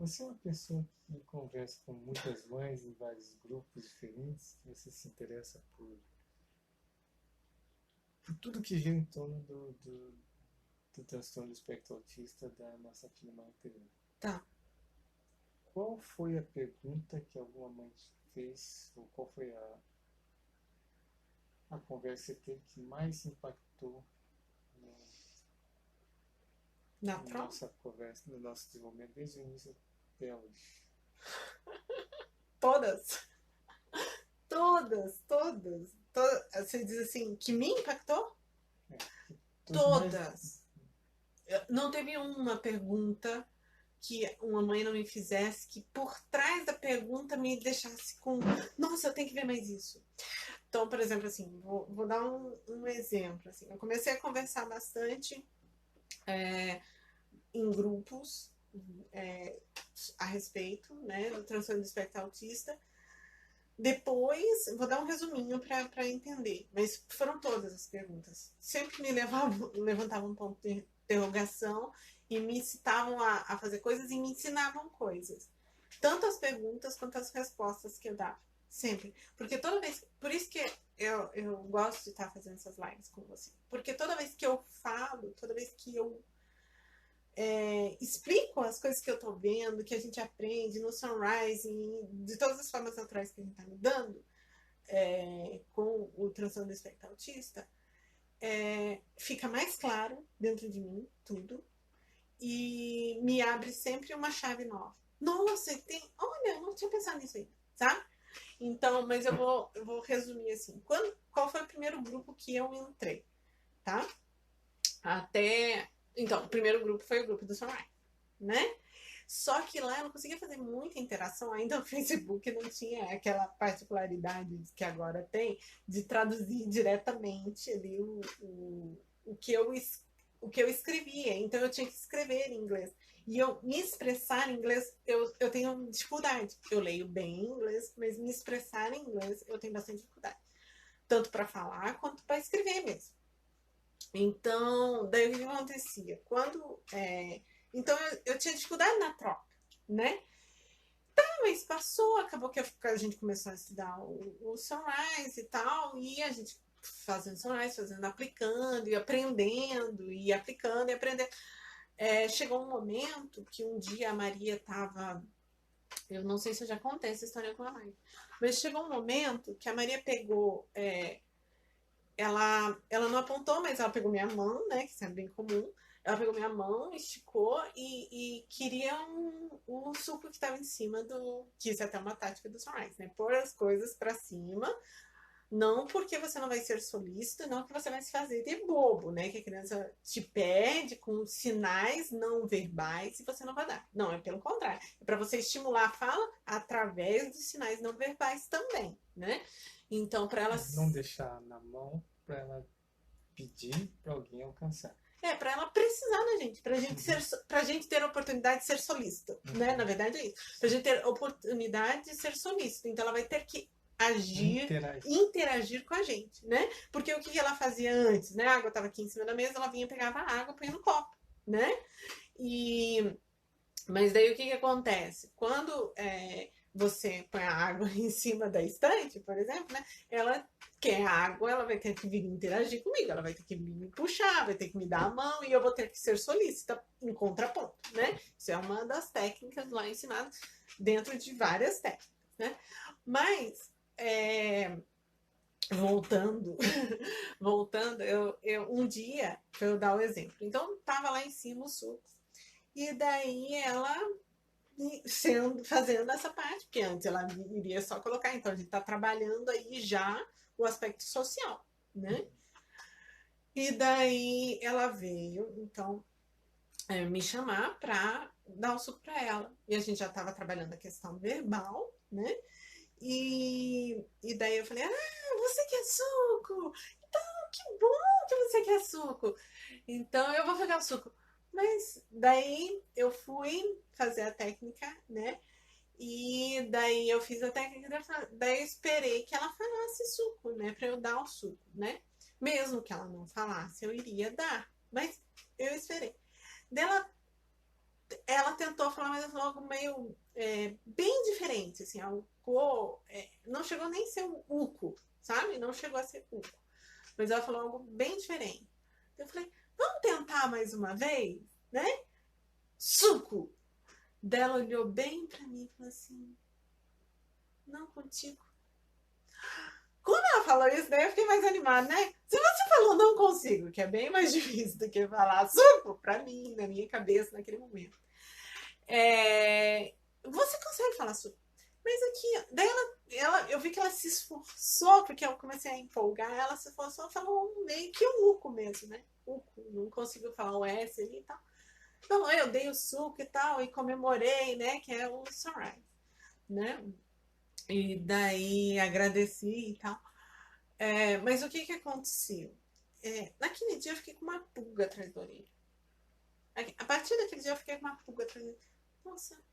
Você é uma pessoa que conversa com muitas mães em vários grupos diferentes, que você se interessa por tudo que gira em torno do transtorno do espectro autista da nossa filha Maria. Tá. Qual foi a pergunta que alguma mãe te fez, ou qual foi a conversa que teve que mais impactou no, Na na prova? nossa conversa, no nosso desenvolvimento, desde o início até hoje? Todas. Todas, todas. Você diz assim, que me impactou? É, todos mais. Todas. Não teve uma pergunta que uma mãe não me fizesse que por trás da pergunta me deixasse com nossa, eu tenho que ver mais isso. Então, por exemplo, assim, vou dar um exemplo. Assim, eu comecei a conversar bastante em grupos é, a respeito, né, do transtorno do espectro autista. Depois, vou dar um resuminho para entender, mas foram todas as perguntas. Sempre me levantavam um ponto de interrogação e me incitavam a fazer coisas e me ensinavam coisas. Tanto as perguntas quanto as respostas que eu dava. Sempre. Porque toda vez. Por isso que eu gosto de estar fazendo essas lives com você. Porque toda vez que eu falo, toda vez que eu explico as coisas que eu tô vendo, que a gente aprende no Sunrise, de todas as formas naturais que a gente tá lidando com o transtorno do espectro autista, fica mais claro dentro de mim tudo e me abre sempre uma chave nova. Nossa, olha, eu não tinha pensado nisso aí, sabe? Então, mas eu vou resumir assim. Qual foi o primeiro grupo que eu entrei, tá? Até. Então, o primeiro grupo foi o grupo do Sunrise, né? Só que lá eu não conseguia fazer muita interação, ainda o Facebook não tinha aquela particularidade que agora tem de traduzir diretamente ali o, que, eu, o que eu escrevia. Então eu tinha que escrever em inglês. E eu me expressar em inglês, eu tenho dificuldade. Eu leio bem em inglês, mas me expressar em inglês eu tenho bastante dificuldade. Tanto para falar quanto para escrever mesmo. Então, daí o que acontecia? Então eu tinha dificuldade na troca, né? Mas passou, acabou que a gente começou a estudar o Sunrise e tal, e a gente fazendo Sunrise, aplicando e aprendendo, e aplicando e aprendendo. Chegou um momento que um dia a Maria estava. Eu não sei se eu já contei essa história com a Maria, mas chegou um momento que a Maria pegou. Ela não apontou, mas ela pegou minha mão, né? Que isso é bem comum. Ela pegou minha mão, esticou e queria o suco que estava em cima do. Que isso é até uma tática do Sunrise, né? Pôr as coisas para cima. Não porque você não vai ser solícito, não que você vai se fazer de bobo, né? Que a criança te pede com sinais não verbais e você não vai dar. Não, é pelo contrário. É para você estimular a fala através dos sinais não verbais também, né? Então, para Não elas deixar na mão para ela pedir para alguém alcançar. para ela precisar da gente, pra gente ter a oportunidade de ser solícito, né? Na verdade é isso. Pra gente ter a oportunidade de ser solícito. Então ela vai ter que agir, interagir com a gente, né? Porque o que ela fazia antes, né? A água estava aqui em cima da mesa, ela vinha, pegava a água, põe no copo, né? Mas daí o que acontece? Quando você põe a água em cima da estante, por exemplo, né? Ela quer água, ela vai ter que vir interagir comigo, ela vai ter que me puxar, vai ter que me dar a mão e eu vou ter que ser solícita em contraponto, né? Isso é uma das técnicas lá ensinadas dentro de várias técnicas, né? Mas voltando, voltando, um dia, para eu dar o exemplo, então tava lá em cima o suco e daí ela fazendo essa parte, porque antes ela iria só colocar, então a gente está trabalhando aí já o aspecto social, né? E daí ela veio, então, me chamar para dar o suco para ela. E a gente já estava trabalhando a questão verbal, né? E daí eu falei, você quer suco? Então, que bom que você quer suco. Então eu vou pegar o suco. Mas daí eu fui fazer a técnica, né? E daí eu fiz a técnica, daí eu esperei que ela falasse suco, né? Pra eu dar o suco, né? Mesmo que ela não falasse, eu iria dar. Mas eu esperei. Dela, ela tentou falar, mas ela falou algo meio bem diferente, assim, algo, não chegou nem a ser um uco, sabe? Não chegou a ser uco, mas ela falou algo bem diferente. Eu falei, vamos tentar mais uma vez, né? Suco! Dela olhou bem pra mim e falou assim, não contigo. Quando ela falou isso, daí eu fiquei mais animada, né? Se você falou não consigo, que é bem mais difícil do que falar suco, pra mim, na minha cabeça, naquele momento. Você consegue falar suco. Mas aqui, daí eu vi que ela se esforçou, porque eu comecei a empolgar, ela se esforçou, falou meio que um uco mesmo, né? Uco, não conseguiu falar o S ali e tal. Então, eu dei o suco e tal, e comemorei, né? Que é o sunrise, né? E daí agradeci e tal. Mas o que aconteceu? Naquele dia eu fiquei com uma pulga atrás da orelha. A partir daquele dia eu fiquei com uma pulga atrás da orelha. Nossa,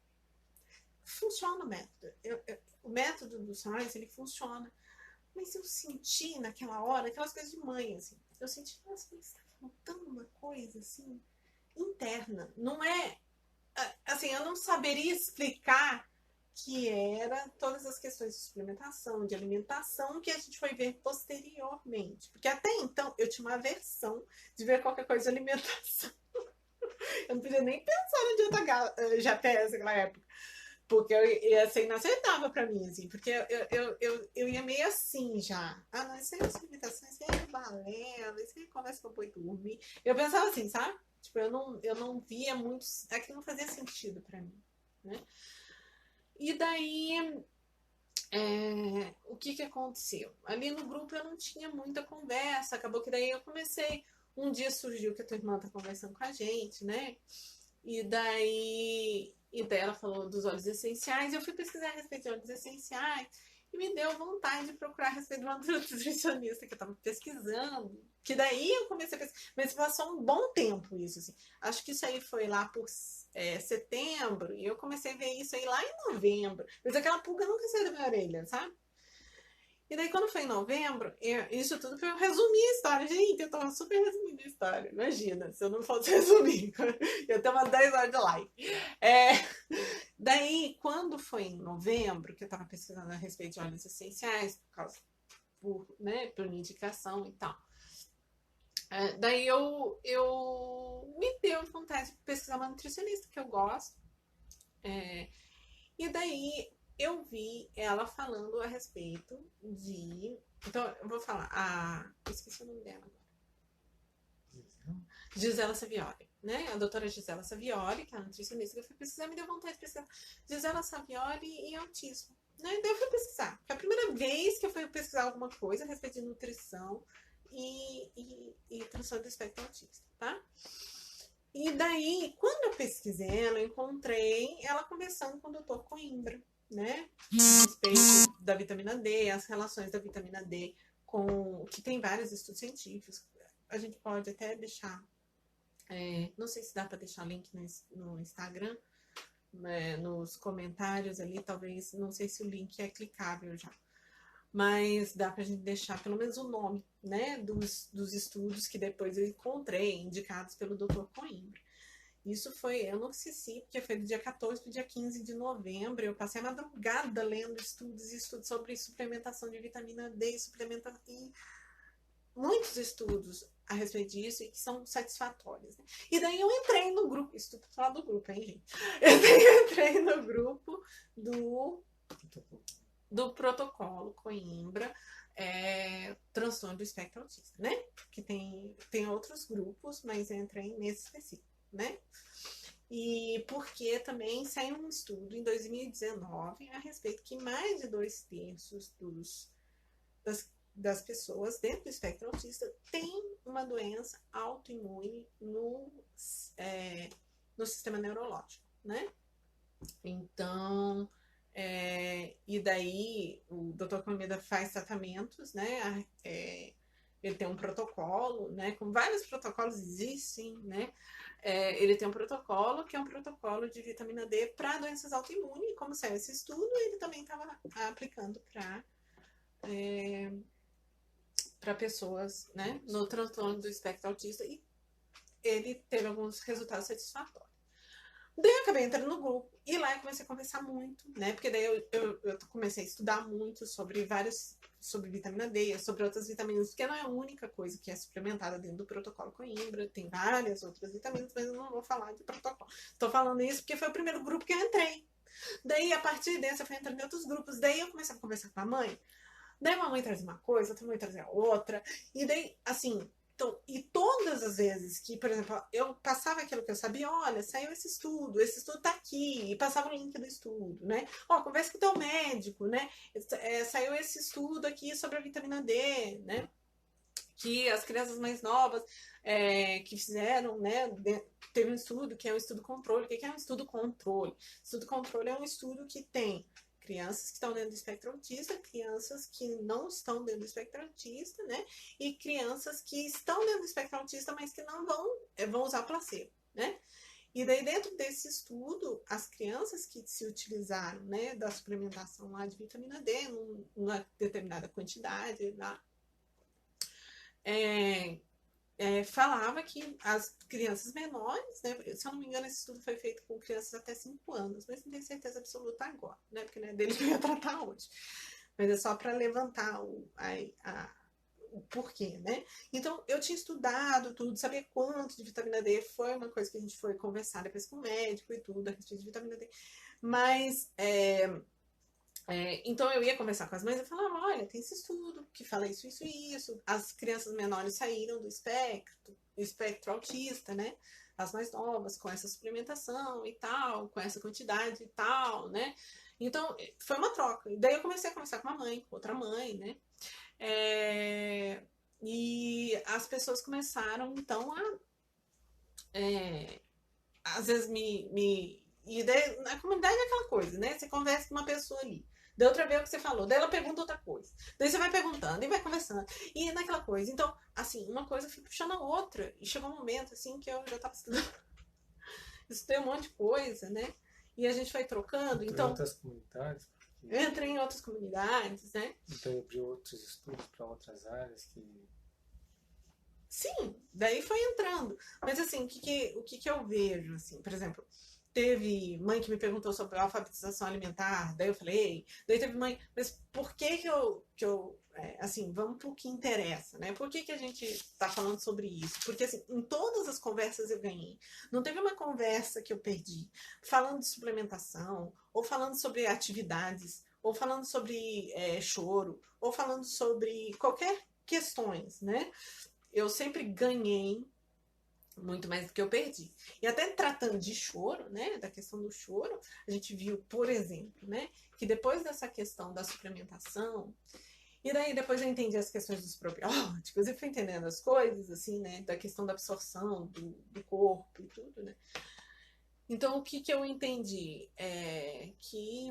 funciona o método. O método do Sunrise, ele funciona. Mas eu senti naquela hora, aquelas coisas de mãe, assim. Eu senti, nossa, mas está faltando uma coisa, assim, interna. Não é... Assim, eu não saberia explicar que era todas as questões de suplementação, de alimentação, que a gente foi ver posteriormente. Porque até então eu tinha uma aversão de ver qualquer coisa de alimentação. Eu não podia nem pensar na dieta GPS naquela época. Porque ia ser inaceitável pra mim, assim. Porque eu ia meio assim já. Ah, não, isso aí é suplementação, isso aí é balela, isso aí é conversa pra boi dormir. Eu pensava assim, sabe? Tipo, eu não via muito... Aquilo não fazia sentido pra mim, né? E daí, o que aconteceu? Ali no grupo eu não tinha muita conversa, acabou que daí eu comecei, um dia surgiu que a tua irmã tá conversando com a gente, né? E daí ela falou dos óleos essenciais, eu fui pesquisar a respeito de óleos essenciais, e me deu vontade de procurar a respeito de uma nutricionista que eu tava pesquisando, que daí eu comecei a pesquisar, mas passou um bom tempo isso, assim. Acho que isso aí foi lá por setembro, e eu comecei a ver isso aí lá em novembro, mas aquela pulga nunca saiu da minha orelha, sabe? E daí, quando foi em novembro, isso tudo foi eu resumir a história. Gente, eu tava super resumindo a história. Imagina, se eu não fosse resumir, ia ter umas 10 horas de live. Daí, quando foi em novembro, que eu tava pesquisando a respeito de óleos essenciais, por minha indicação e tal. Daí eu me deu vontade de pesquisar uma nutricionista que eu gosto. E daí eu vi ela falando a respeito de... Então, eu vou falar. Esqueci o nome dela agora. Gisela Savioli, né? A doutora Gisela Savioli, que é a nutricionista que eu fui pesquisar, me deu vontade de pesquisar Gisela Savioli e autismo, né? Daí eu fui pesquisar. Foi a primeira vez que eu fui pesquisar alguma coisa a respeito de nutrição e transtorno do espectro autista, tá? E daí, quando eu pesquisei ela, eu encontrei ela conversando com o Dr. Coimbra, né? A respeito da vitamina D, as relações da vitamina D com... que tem vários estudos científicos. A gente pode até deixar... não sei se dá para deixar link no Instagram, né, nos comentários ali, talvez, não sei se o link é clicável já. Mas dá pra gente deixar pelo menos o nome, né, dos estudos que depois eu encontrei, indicados pelo Dr. Coimbra. Isso foi, eu não esqueci, porque foi do dia 14 para o dia 15 de novembro. Eu passei a madrugada lendo estudos sobre suplementação de vitamina D, e muitos estudos a respeito disso e que são satisfatórios, né? E daí eu entrei no grupo, isso tudo pra falar do grupo, hein, gente? Eu entrei no grupo do protocolo Coimbra, transtorno do espectro autista, né? Que tem outros grupos, mas eu entrei nesse específico, né? E porque também saiu um estudo em 2019 a respeito que mais de 2/3 das pessoas dentro do espectro autista tem uma doença autoimune no sistema neurológico, né? Então, e daí o Dr. Coimbra faz tratamentos, né? Ele tem um protocolo, né? Com vários protocolos existem, né? Ele tem um protocolo que é um protocolo de vitamina D para doenças autoimunes. E como saiu esse estudo, ele também estava aplicando para pessoas, né? No transtorno do espectro autista, e ele teve alguns resultados satisfatórios. Daí eu acabei entrando no grupo e lá eu comecei a conversar muito, né? Porque daí eu comecei a estudar muito sobre vitamina D, sobre outras vitaminas, porque não é a única coisa que é suplementada dentro do protocolo Coimbra, tem várias outras vitaminas, mas eu não vou falar de protocolo. Estou falando isso porque foi o primeiro grupo que eu entrei. Daí, a partir desse, eu fui entrando em outros grupos. Daí eu comecei a conversar com a mãe. Daí a mamãe trazia uma coisa, outra mãe trazia outra. E daí, assim, então, e todas as vezes que, por exemplo, eu passava aquilo que eu sabia, olha, saiu esse estudo tá aqui, e passava o link do estudo, né? Ó, conversa com o teu médico, né? Saiu esse estudo aqui sobre a vitamina D, né? Que as crianças mais novas que fizeram, né? Teve um estudo que é um estudo controle. O que é um estudo controle? Estudo controle é um estudo que tem crianças que estão dentro do espectro autista, crianças que não estão dentro do espectro autista, né? E crianças que estão dentro do espectro autista, mas que não vão usar placebo, né? E daí, dentro desse estudo, as crianças que se utilizaram, né, da suplementação lá de vitamina D, numa determinada quantidade, lá, falava que as crianças menores, né, se eu não me engano, esse estudo foi feito com crianças até 5 anos, mas não tenho certeza absoluta agora, né, porque não é dele que eu ia tratar hoje. Mas é só para levantar o porquê, né? Então, eu tinha estudado tudo, sabia quanto de vitamina D, foi uma coisa que a gente foi conversar depois com o médico e tudo, a respeito de vitamina D. Mas, então eu ia conversar com as mães e falava, olha, tem esse estudo que fala isso, isso e isso. As crianças menores saíram do espectro autista, né? As mais novas, com essa suplementação e tal, com essa quantidade e tal, né? Então, foi uma troca. E daí eu comecei a conversar com uma mãe, com outra mãe, né? E as pessoas começaram, então, às vezes e daí, na comunidade é aquela coisa, né? Você conversa com uma pessoa ali. Da outra vez o que você falou, daí ela pergunta outra coisa. Daí você vai perguntando e vai conversando. E naquela coisa. Então, assim, uma coisa foi puxando a outra. E chegou um momento, assim, que eu já estava estudando. Estudei um monte de coisa, né? E a gente foi trocando. Então, outras comunidades. Eu entrei em outras comunidades, né? Então, abrir outros estudos para outras áreas que... Sim, daí foi entrando. Mas assim, o que eu vejo, assim, por exemplo, teve mãe que me perguntou sobre alfabetização alimentar, daí eu falei, daí teve mãe, mas por que eu assim, vamos pro que interessa, né? Por que a gente tá falando sobre isso? Porque, assim, em todas as conversas eu ganhei. Não teve uma conversa que eu perdi falando de suplementação, ou falando sobre atividades, ou falando sobre choro, ou falando sobre qualquer questões, né? Eu sempre ganhei muito mais do que eu perdi. E até tratando de choro, né, da questão do choro, a gente viu, por exemplo, né, que depois dessa questão da suplementação, e daí depois eu entendi as questões dos probióticos, e fui entendendo as coisas, assim, né, da questão da absorção do corpo e tudo, né. Então, o que eu entendi é que,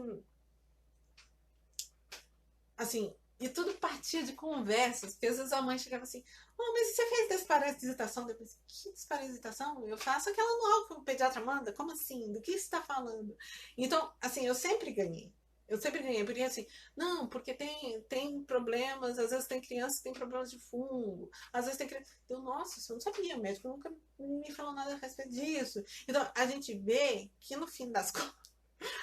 assim, e tudo partia de conversas, porque às vezes a mãe chegava assim, oh, mas você fez desparasitação? Depois, que desparasitação? Eu faço aquela anual que o pediatra manda? Como assim? Do que você está falando? Então, assim, eu sempre ganhei. Eu sempre ganhei, porque assim, não, porque tem problemas, às vezes tem crianças que tem problemas de fungo, às vezes tem criança. Então, nossa, eu não sabia, o médico nunca me falou nada a respeito disso. Então, a gente vê que no fim das contas,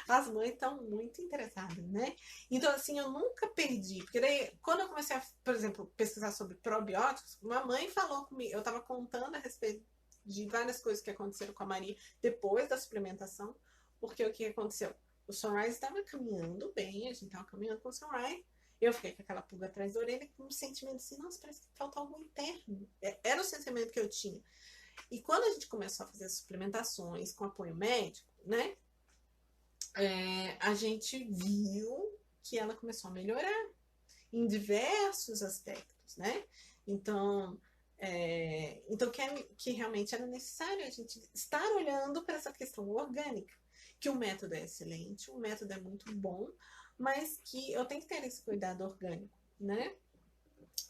as mães estão muito interessadas, né? Então, assim, eu nunca perdi. Porque daí, quando eu comecei a, por exemplo, pesquisar sobre probióticos, uma mãe falou comigo, eu estava contando a respeito de várias coisas que aconteceram com a Maria depois da suplementação, porque o que aconteceu? O Sunrise estava caminhando bem, a gente estava caminhando com o Sunrise, eu fiquei com aquela pulga atrás da orelha, com um sentimento assim, nossa, parece que falta algo interno. Era o sentimento que eu tinha. E quando a gente começou a fazer suplementações com apoio médico, né? A gente viu que ela começou a melhorar em diversos aspectos, né? Então, que realmente era necessário a gente estar olhando para essa questão orgânica, que o método é excelente, o método é muito bom, mas que eu tenho que ter esse cuidado orgânico, né?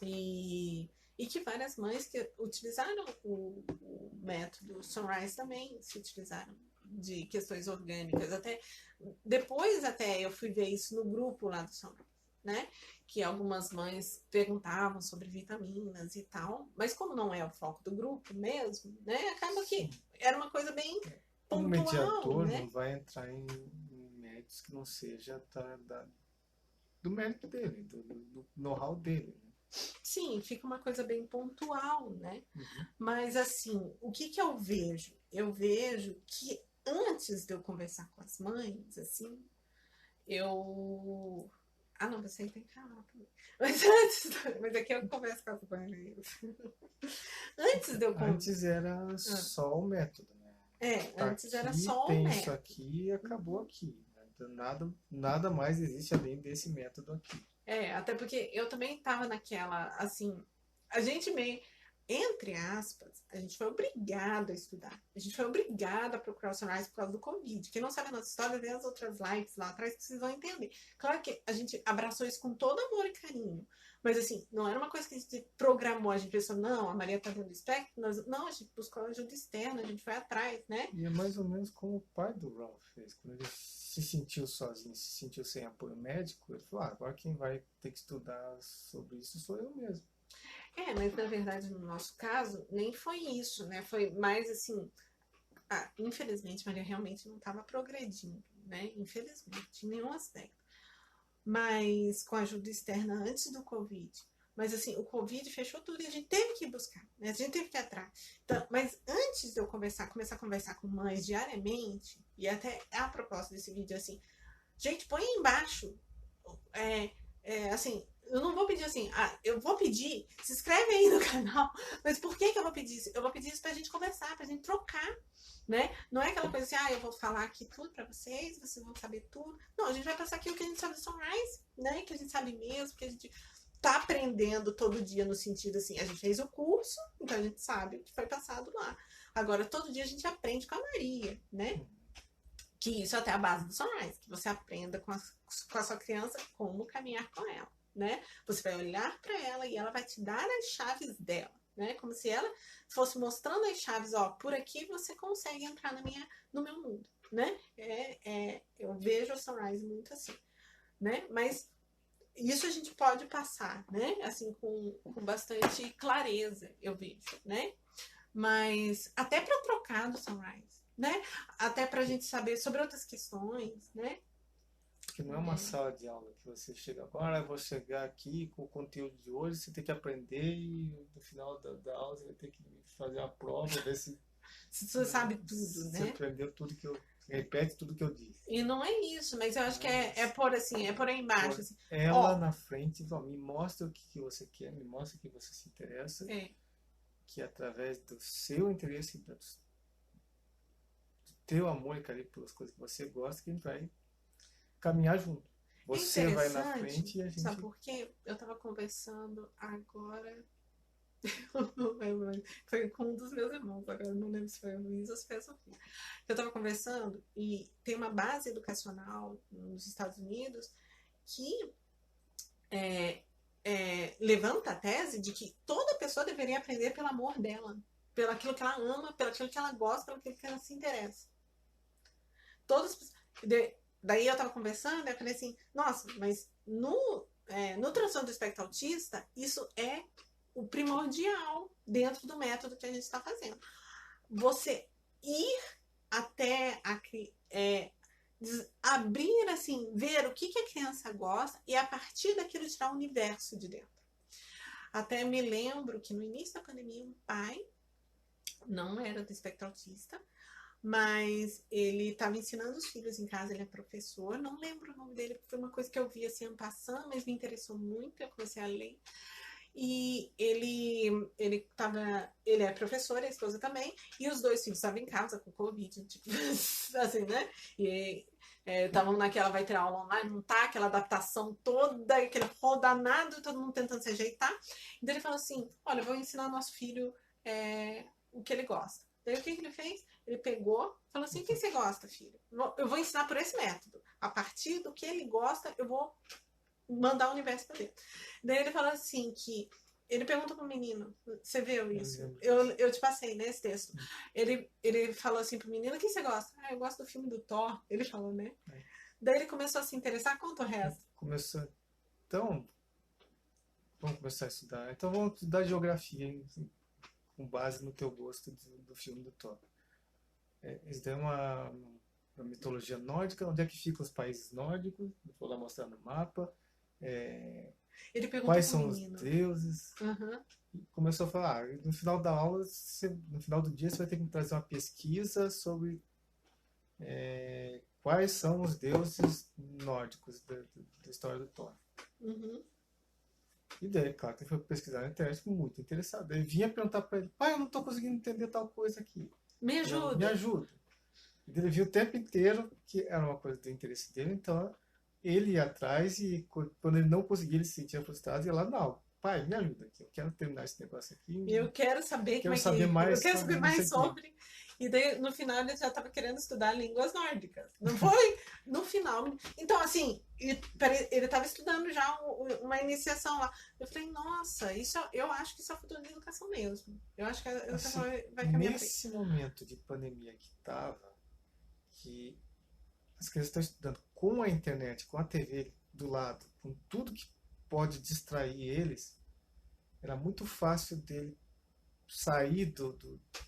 E que várias mães que utilizaram o método Sunrise também se utilizaram de questões orgânicas. Depois eu fui ver isso no grupo lá do Sunrise, né? Que algumas mães perguntavam sobre vitaminas e tal, mas como não é o foco do grupo mesmo, né? Acaba que era uma coisa bem um pontual, mediador né? não vai entrar em méritos que não seja do mérito dele, do know-how dele, né? Sim, fica uma coisa bem pontual, né? Uhum. Mas assim, o que que eu vejo? Eu vejo que antes de eu conversar com as mães, assim, eu. Ah, não, você tem que falar também. Mas aqui eu converso com as mães. Antes de eu conversar. Antes era só o método, né? Tá Antes era aqui, só o tem isso método. aqui e acabou aqui, né? Então, nada mais existe além desse método aqui. Até porque eu também tava naquela, assim, a gente meio, entre aspas, a gente foi obrigado a estudar. A gente foi obrigado a procurar os jornais por causa do Covid. Quem não sabe a nossa história, vê as outras lives lá atrás que vocês vão entender. Claro que a gente abraçou isso com todo amor e carinho. Mas assim, não era uma coisa que a gente programou, a gente pensou, não, a Maria tá dando espectro, não, a gente buscou ajuda externa, a gente foi atrás, né? E é mais ou menos como o pai do Ralph fez. Quando ele se sentiu sozinho, se sentiu sem apoio médico, ele falou, agora quem vai ter que estudar sobre isso sou eu mesmo. Mas na verdade, no nosso caso, nem foi isso, né? Foi mais assim, infelizmente, Maria realmente não estava progredindo, né? Infelizmente, em nenhum aspecto. Mas com ajuda externa antes do Covid. Mas assim, o Covid fechou tudo e a gente teve que ir buscar, né? A gente teve que ir atrás. Então, mas antes de eu começar a conversar com mães diariamente, e até a proposta desse vídeo assim, gente, põe aí embaixo. Assim, eu não vou pedir assim, eu vou pedir, se inscreve aí no canal. Mas por que eu vou pedir isso? Eu vou pedir isso pra gente conversar, pra gente trocar, né? Não é aquela coisa assim, eu vou falar aqui tudo pra vocês vão saber tudo. Não, a gente vai passar aqui o que a gente sabe do Sunrise, né? Que a gente sabe mesmo, que a gente tá aprendendo todo dia no sentido assim, a gente fez o curso, então a gente sabe o que foi passado lá. Agora, todo dia a gente aprende com a Maria, né? Que isso é até a base do Sunrise, que você aprenda com a sua criança como caminhar com ela, né? Você vai olhar para ela e ela vai te dar as chaves dela, né? Como se ela fosse mostrando as chaves, por aqui você consegue entrar no meu mundo, né? Eu vejo o Sunrise muito assim, né? Mas isso a gente pode passar, né? Assim, com bastante clareza, eu vejo, né? Mas até para trocar do Sunrise, né? Até para a gente saber sobre outras questões, né? Que não é uma sala de aula que você chega agora, eu vou chegar aqui com o conteúdo de hoje, você tem que aprender e no final da aula você vai ter que fazer a prova, ver se você sabe tudo, você né? aprendeu tudo que eu repete tudo que eu disse. E não é isso, mas eu acho que é por assim, é por aí embaixo. Assim. Ela na frente, me mostra o que você quer, me mostra o que você se interessa. Que através do seu interesse, do teu amor e carinho pelas coisas que você gosta, que a gente vai caminhar junto. Você vai na frente e a gente... Sabe por quê? Eu tava conversando agora... foi com um dos meus irmãos, agora não lembro se foi o Luiz ou se foi a Sofia. Eu tava conversando e tem uma base educacional nos Estados Unidos que levanta a tese de que toda pessoa deveria aprender pelo amor dela, pelo aquilo que ela ama, pelo aquilo que ela gosta, pelo aquilo que ela se interessa. Daí eu tava conversando e eu falei assim, nossa, mas no transtorno do espectro autista, isso é o primordial dentro do método que a gente está fazendo. Você ir até abrir, assim, ver o que a criança gosta e a partir daquilo tirar o universo de dentro. Até me lembro que no início da pandemia um pai, não era do espectro autista, mas ele estava ensinando os filhos em casa, ele é professor, não lembro o nome dele, foi uma coisa que eu vi assim, en passant, mas me interessou muito, eu comecei a ler. E ele é professor, a esposa também, e os dois filhos estavam em casa com Covid, tipo, assim, né? E estavam naquela, vai ter aula online, não tá, aquela adaptação toda, aquele rodanado, todo mundo tentando se ajeitar. Então ele falou assim, olha, eu vou ensinar nosso filho o que ele gosta. Daí o que ele fez? Ele pegou, falou assim, o que você gosta, filho? Eu vou ensinar por esse método. A partir do que ele gosta, eu vou mandar o universo pra dentro. Daí ele falou assim que ele pergunta pro menino, você viu isso? Eu te passei, né, esse texto. Ele falou assim pro menino, o que você gosta? Eu gosto do filme do Thor. Ele falou, né? Daí ele começou a se interessar, quanto o resto? Começou, então, vamos começar a estudar. Então vamos estudar geografia, hein, com base no teu gosto do filme do Thor. Isso daí é uma mitologia nórdica. Onde é que ficam os países nórdicos? Vou lá mostrar no mapa. É, Ele perguntou quais pro são os menino. deuses? Aham. E começou a falar, no final da aula, no final do dia, você vai ter que me trazer uma pesquisa sobre quais são os deuses nórdicos da história do Thor. Uhum. E daí, claro, que ele foi pesquisar na internet muito interessado. Ele vinha perguntar para ele, pai, eu não estou conseguindo entender tal coisa aqui. Me Me ajuda. ajuda. E ele viu o tempo inteiro que era uma coisa do interesse dele, então ele ia atrás e quando ele não conseguia, ele se sentia frustrado e ia lá, não, pai, me ajuda aqui, eu quero terminar esse negócio aqui, Eu quero saber como quero é saber que. Eu mais quero saber sobre isso mais aqui. sobre. E daí, no final, ele já estava querendo estudar línguas nórdicas. Não foi? No final. Então, assim, ele estava estudando já uma iniciação lá. Eu falei, nossa, eu acho que isso é o futuro da educação mesmo. Eu acho que a educação Assim, vai caminhar para nesse isso. momento de pandemia que estava, que as crianças estão estudando com a internet, com a TV do lado, com tudo que pode distrair eles, era muito fácil dele sair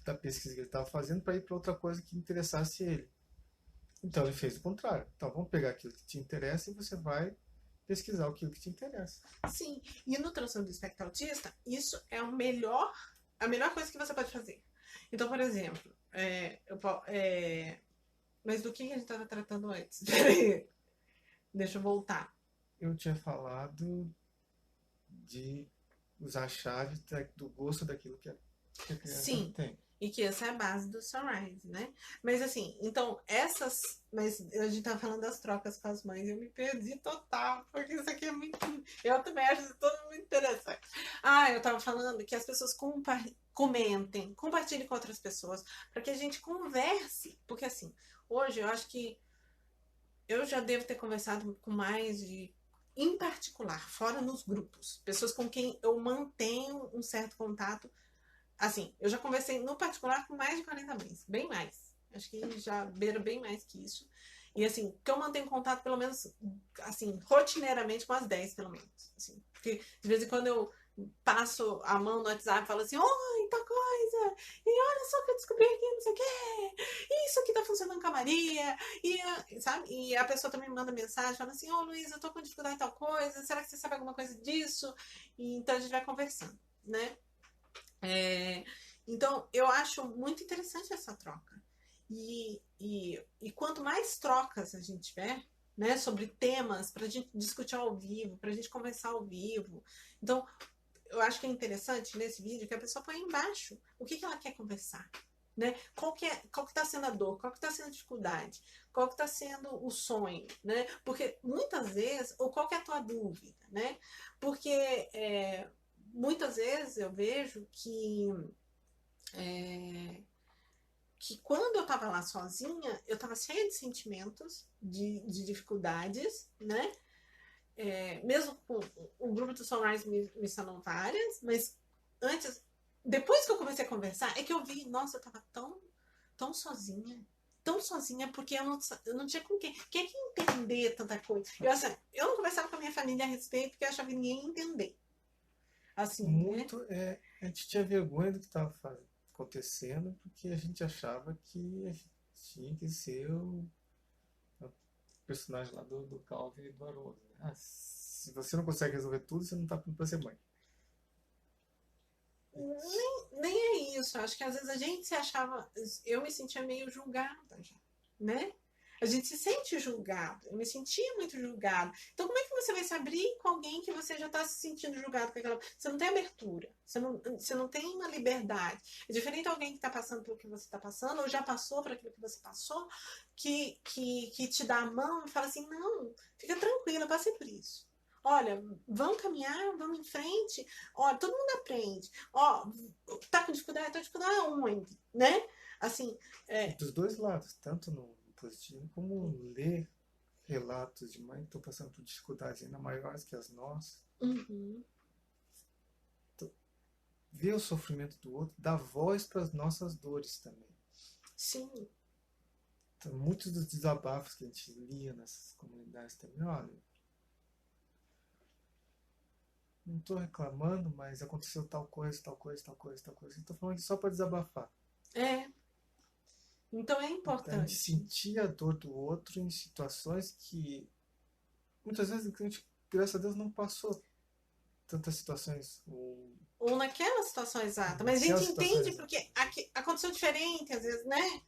da pesquisa que ele estava fazendo para ir para outra coisa que interessasse ele. Então ele fez o contrário. Então vamos pegar aquilo que te interessa e você vai pesquisar aquilo que te interessa. Sim, e no transtorno do espectro autista, isso é a melhor coisa que você pode fazer. Então, por exemplo, mas do que a gente estava tratando antes? Peraí, deixa eu voltar. Eu tinha falado de usar a chave do gosto daquilo que a criança Sim, tem. e que essa é a base do Sunrise, né? Mas assim, então mas a gente tava falando das trocas com as mães, eu me perdi total, porque isso aqui é muito. Eu também acho isso tudo muito interessante. Eu tava falando que as pessoas comentem, compartilhem com outras pessoas, para que a gente converse, porque assim, hoje eu acho que eu já devo ter conversado com mais de. Em particular, fora nos grupos, pessoas com quem eu mantenho um certo contato. Assim, eu já conversei no particular com mais de 40 mães, bem mais. Acho que já beira bem mais que isso. E assim, que eu mantenho contato pelo menos, assim, rotineiramente com as 10, pelo menos. Assim, porque de vez em quando eu passo a mão no WhatsApp e falo assim, oi, tal coisa, e olha só que eu descobri aqui, não sei o quê, isso aqui tá funcionando com a Maria, sabe? E a pessoa também me manda mensagem, falando assim, Luísa, eu tô com dificuldade em tal coisa, será que você sabe alguma coisa disso? E então a gente vai conversando, né? Então, eu acho muito interessante essa troca. E quanto mais trocas a gente tiver, né, sobre temas, para a gente discutir ao vivo, para a gente conversar ao vivo. Então, eu acho que é interessante nesse vídeo que a pessoa põe embaixo o que ela quer conversar. Né? Qual que está sendo a dor, qual que está sendo a dificuldade, qual que está sendo o sonho, né? Porque muitas vezes, ou qual que é a tua dúvida, né? Porque muitas vezes eu vejo que quando eu estava lá sozinha, eu estava cheia de sentimentos, de dificuldades, né? Mesmo com o grupo do Sunrise me ensinou várias, mas antes, depois que eu comecei a conversar, é que eu vi, nossa, eu estava tão sozinha, porque eu não tinha com quem entender tanta coisa. Eu não conversava com a minha família a respeito, porque eu achava que ninguém ia entender. Assim, Muito, né? a gente tinha vergonha do que estava acontecendo, porque a gente achava que a gente tinha que ser o personagem lá do Calvin e do Haroldo. Né? Se você não consegue resolver tudo, você não está pronto para ser mãe. Nem é isso. Acho que às vezes a gente se achava. Eu me sentia meio julgada já, né? A gente se sente julgado. Eu me sentia muito julgada. Então, como é que você vai se abrir com alguém que você já está se sentindo julgado com aquela. Você não tem abertura. Você não tem uma liberdade. É diferente de alguém que está passando pelo que você está passando, ou já passou por aquilo que você passou, que te dá a mão e fala assim: não, fica tranquila, eu passei por isso. Olha, vamos caminhar, vamos em frente. Olha, todo mundo aprende. Tá com dificuldade? Tá com dificuldade aonde? Né? Assim, E dos dois lados, tanto no positivo como ler relatos de mãe que estão passando por dificuldades ainda maiores que as nossas. Uhum. Ver o sofrimento do outro, dar voz para as nossas dores também. Sim. Então, muitos dos desabafos que a gente lia nessas comunidades também, olha, não estou reclamando, mas aconteceu tal coisa, tal coisa, tal coisa, tal coisa. Estou falando aqui só para desabafar. Então é A gente importante. sentir a dor do outro em situações que muitas vezes a gente, graças a Deus, não passou tantas situações Ou naquela situação exata. Mas a naquelas gente entende situações. porque aconteceu diferente, às vezes, né?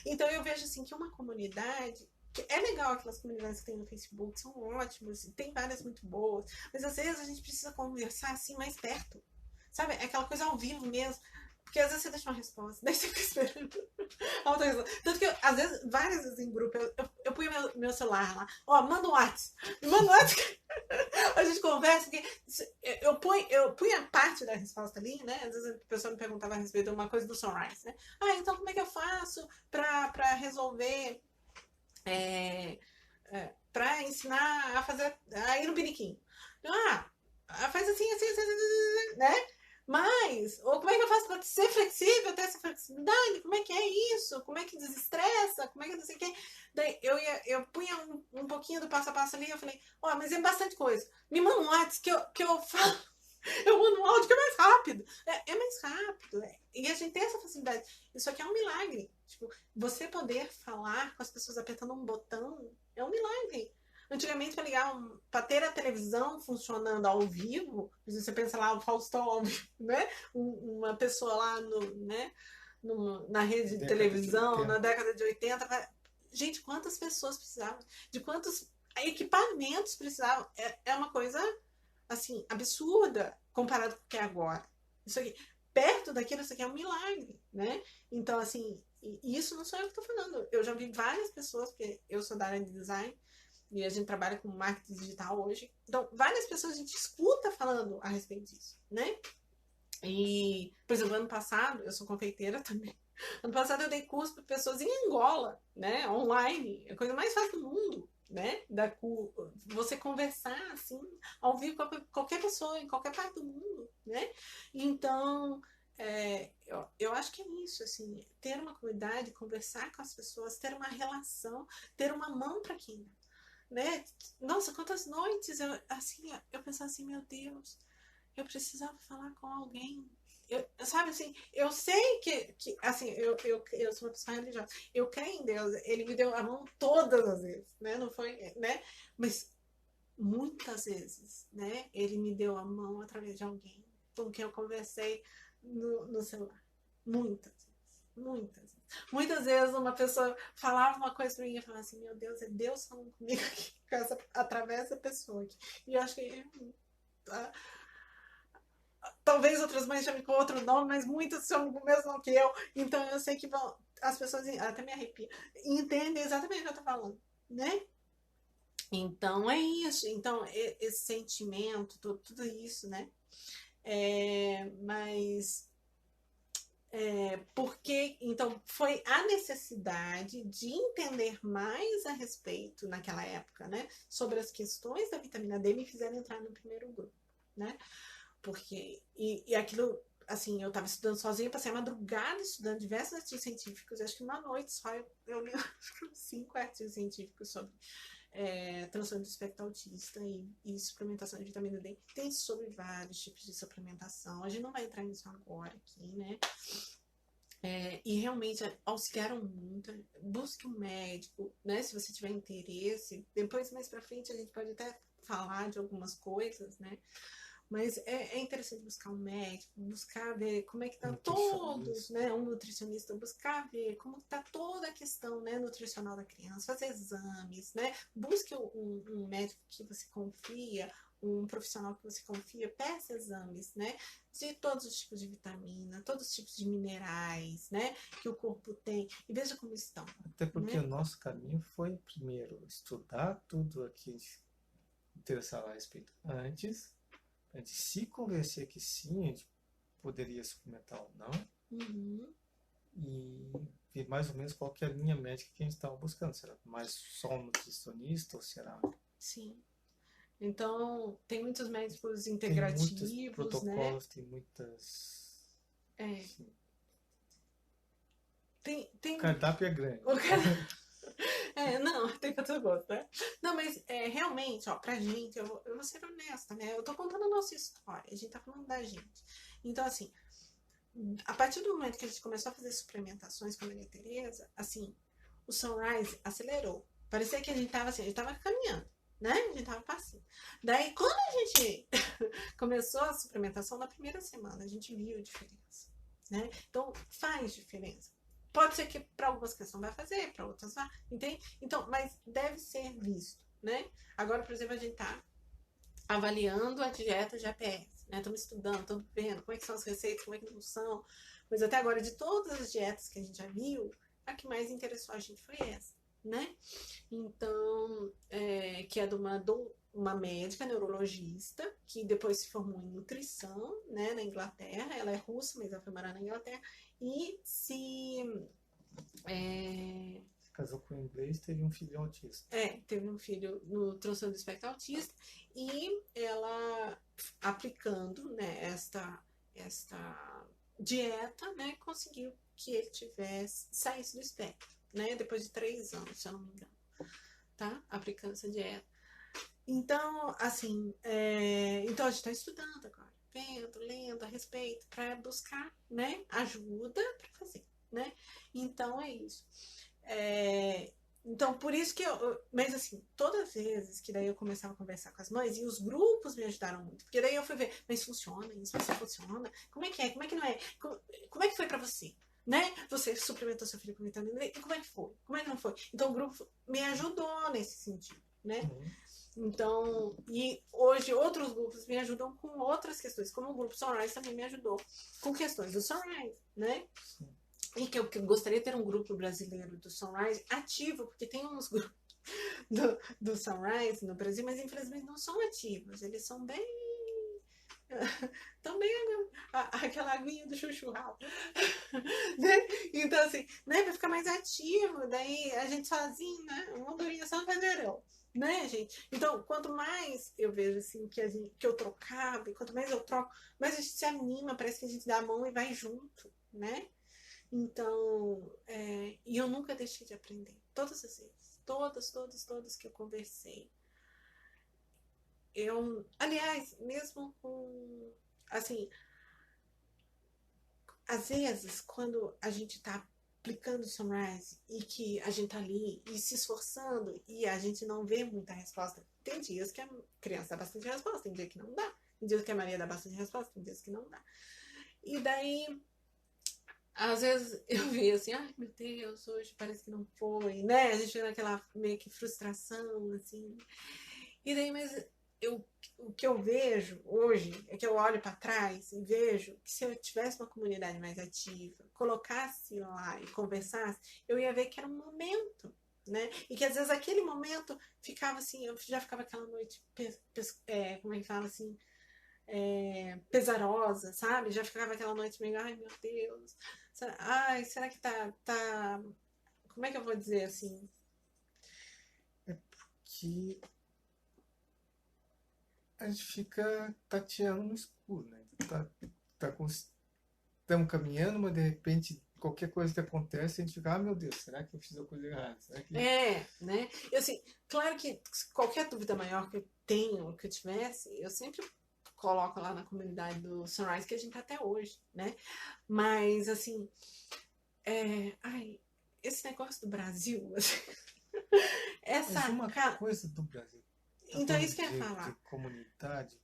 Então eu vejo assim que uma comunidade. É legal aquelas comunidades que tem no Facebook, são ótimas, tem várias muito boas, mas às vezes a gente precisa conversar assim mais perto, sabe? É aquela coisa ao vivo mesmo. Porque às vezes você deixa uma resposta, daí você fica esperando. Tanto que, às vezes, várias vezes em grupo, eu punho meu celular lá, ó, manda um WhatsApp, manda um WhatsApp, a gente conversa, porque eu punho a parte da resposta ali, né? Às vezes a pessoa me perguntava a respeito de uma coisa do Sunrise, né? Ah, então como é que eu faço pra resolver, pra ensinar a fazer, a ir no piniquinho? Ah, faz assim, assim, assim, assim, né? Mas, ou como é que eu faço para ser flexível, ter essa flexibilidade? Como é que é isso? Como é que desestressa? Como é que não sei o quê? Daí eu punha um pouquinho do passo a passo ali, eu falei, ó, mas é bastante coisa. Me manda um WhatsApp que eu falo, eu mando um áudio que é mais rápido. É mais rápido. E a gente tem essa facilidade. Isso aqui é um milagre. Tipo, você poder falar com as pessoas apertando um botão é um milagre. Antigamente, para ter a televisão funcionando ao vivo, você pensa lá, o Faustão ao vivo, né? Uma pessoa lá né? Na rede de Década de televisão, na 80. década de 80. Gente, quantas pessoas precisavam? De quantos equipamentos precisavam? É uma coisa, assim, absurda comparado com o que é agora. Isso aqui, perto daquilo, isso aqui é um milagre, né? Então, assim, isso não sou eu que estou falando. Eu já vi várias pessoas, porque eu sou da área de design, e a gente trabalha com marketing digital hoje. Então, várias pessoas a gente escuta falando a respeito disso, né? E, por exemplo, ano passado, eu sou confeiteira também. Ano passado eu dei curso para pessoas em Angola, né? Online. É a coisa mais fácil do mundo, né? Você conversar assim, ao vivo com qualquer pessoa, em qualquer parte do mundo, né? Então, eu acho que é isso, assim, ter uma comunidade, conversar com as pessoas, ter uma relação, ter uma mão para quem, né? Nossa, quantas noites eu pensava assim, meu Deus, eu precisava falar com alguém. Sabe assim, eu sei que assim, eu sou uma pessoa religiosa, eu creio em Deus, ele me deu a mão todas as vezes, né? Não foi, né? Mas muitas vezes, né? Ele me deu a mão através de alguém com quem eu conversei no celular. Muitas vezes, muitas vezes. Muitas vezes uma pessoa falava uma coisa pra mim e eu falava assim, meu Deus, é Deus falando comigo aqui, através da pessoa aqui. E eu acho que talvez outras mães chamem com outro nome, mas muitas chamam com o mesmo nome que eu. Então eu sei que as pessoas, até me arrepia, entendem exatamente o que eu tô falando, né? Então é isso. Então, esse sentimento, tudo isso, né? Mas porque então foi a necessidade de entender mais a respeito naquela época, né, sobre as questões da vitamina D me fizeram entrar no primeiro grupo, né? Porque e aquilo assim, eu estava estudando sozinha, passei a madrugada estudando diversos artigos científicos, acho que uma noite só eu li 5 artigos científicos sobre transtorno do espectro autista e suplementação de vitamina D. Tem sobre vários tipos de suplementação. A gente não vai entrar nisso agora aqui, né? E realmente auxiliaram muito. Busque um médico, né? Se você tiver interesse. Depois, mais pra frente, a gente pode até falar de algumas coisas, né? Mas é interessante buscar um médico, buscar ver como é que tá todos, né? Um nutricionista, buscar ver como está toda a questão, né, nutricional da criança, fazer exames, né? Busque um médico que você confia, um profissional que você confia, peça exames, né? De todos os tipos de vitamina, todos os tipos de minerais, né? Que o corpo tem, e veja como estão. Até porque né? o nosso caminho foi, primeiro, estudar tudo aqui interessava a respeito antes, a gente se convencer que sim, a gente poderia suplementar ou não, e ver mais ou menos qual que é a linha médica que a gente estava buscando. Será mais só um nutricionista ou será? Sim. Então, tem muitos médicos integrativos, tem muitos protocolos, né? tem muitas... Assim, tem... O cardápio é grande. Não, tem pra todo gosto, né? Não, mas realmente, ó, pra gente, eu vou ser honesta, né? Eu tô contando a nossa história, a gente tá falando da gente. Então, assim, a partir do momento que a gente começou a fazer suplementações com a Maria Tereza, assim, o Sunrise acelerou. Parecia que a gente tava assim, a gente tava caminhando, né? A gente tava passando. Daí, quando a gente começou a suplementação, na primeira semana, a gente viu a diferença, né? Então, faz diferença. Pode ser que para algumas questões vai fazer, para outras vai, entende? Então, mas deve ser visto, né? Agora, por exemplo, a gente tá avaliando a dieta de APS, né? Estamos estudando, estamos vendo como é que são as receitas, como é que não são. Mas até agora, de todas as dietas que a gente já viu, a que mais interessou a gente foi essa, né? Então, que é de uma médica neurologista que depois se formou em nutrição, né, na Inglaterra. Ela é russa, mas ela foi morar na Inglaterra e se casou com um inglês, teve um filho autista. teve um filho no transtorno do espectro autista e ela aplicando, né, esta dieta, né, conseguiu que ele saísse do espectro, né, depois de 3 anos, se eu não me engano, tá? Aplicando essa dieta. Então, assim, então a gente está estudando agora, vendo, lendo a respeito, para buscar, né, ajuda para fazer, né? Então é isso. Então, por isso que mas assim, todas as vezes que daí eu começava a conversar com as mães, e os grupos me ajudaram muito, porque daí eu fui ver, mas funciona isso, mas funciona? Como é que é? Como é que não é? Como é que foi pra você? Né? Você suplementou seu filho com vitamina D, e como é que foi? Como é que não foi? Então, o grupo me ajudou nesse sentido, né? Então, e hoje outros grupos me ajudam com outras questões, como o grupo Sunrise também me ajudou com questões do Sunrise, né? Sim. E que eu gostaria de ter um grupo brasileiro do Sunrise ativo, porque tem uns grupos do Sunrise no Brasil, mas infelizmente não são ativos. Eles são bem. Também aquela aguinha do chuchu. Né? Então, assim, né, vai ficar mais ativo, daí a gente sozinho, né? Uma andorinha só não faz verão. Né, gente? Então, quanto mais eu vejo assim que eu trocava, e quanto mais eu troco, mais a gente se anima, parece que a gente dá a mão e vai junto, né? Então, e eu nunca deixei de aprender. Todas as vezes. Todas que eu conversei. Aliás, mesmo com, assim, às vezes, quando a gente tá aplicando o Sunrise e que a gente tá ali e se esforçando e a gente não vê muita resposta, tem dias que a criança dá bastante resposta, tem dias que não dá. Tem dias que a Maria dá bastante resposta, tem dias que não dá. E daí, às vezes eu vi assim, ai meu Deus, hoje parece que não foi, né? A gente fica naquela meio que frustração, assim. E daí, mas o que eu vejo hoje é que eu olho para trás e vejo que se eu tivesse uma comunidade mais ativa, colocasse lá e conversasse, eu ia ver que era um momento, né? E que às vezes aquele momento ficava assim, eu já ficava aquela noite, como é que fala assim? Pesarosa, sabe? Já ficava aquela noite meio, ai meu Deus, ai, será que tá. Como é que eu vou dizer assim? É porque a gente fica tateando no escuro, né? Estamos caminhando, mas de repente qualquer coisa que acontece, a gente fica, ah meu Deus, será que eu fiz a coisa errada? Será que... né? E assim, claro que qualquer dúvida maior que eu tenho, que eu tivesse, eu sempre coloco lá na comunidade do Sunrise, que a gente tá até hoje, né? Mas, assim, esse negócio do Brasil, assim, Mas uma coisa do Brasil, então, isso que eu ia falar. de comunidade,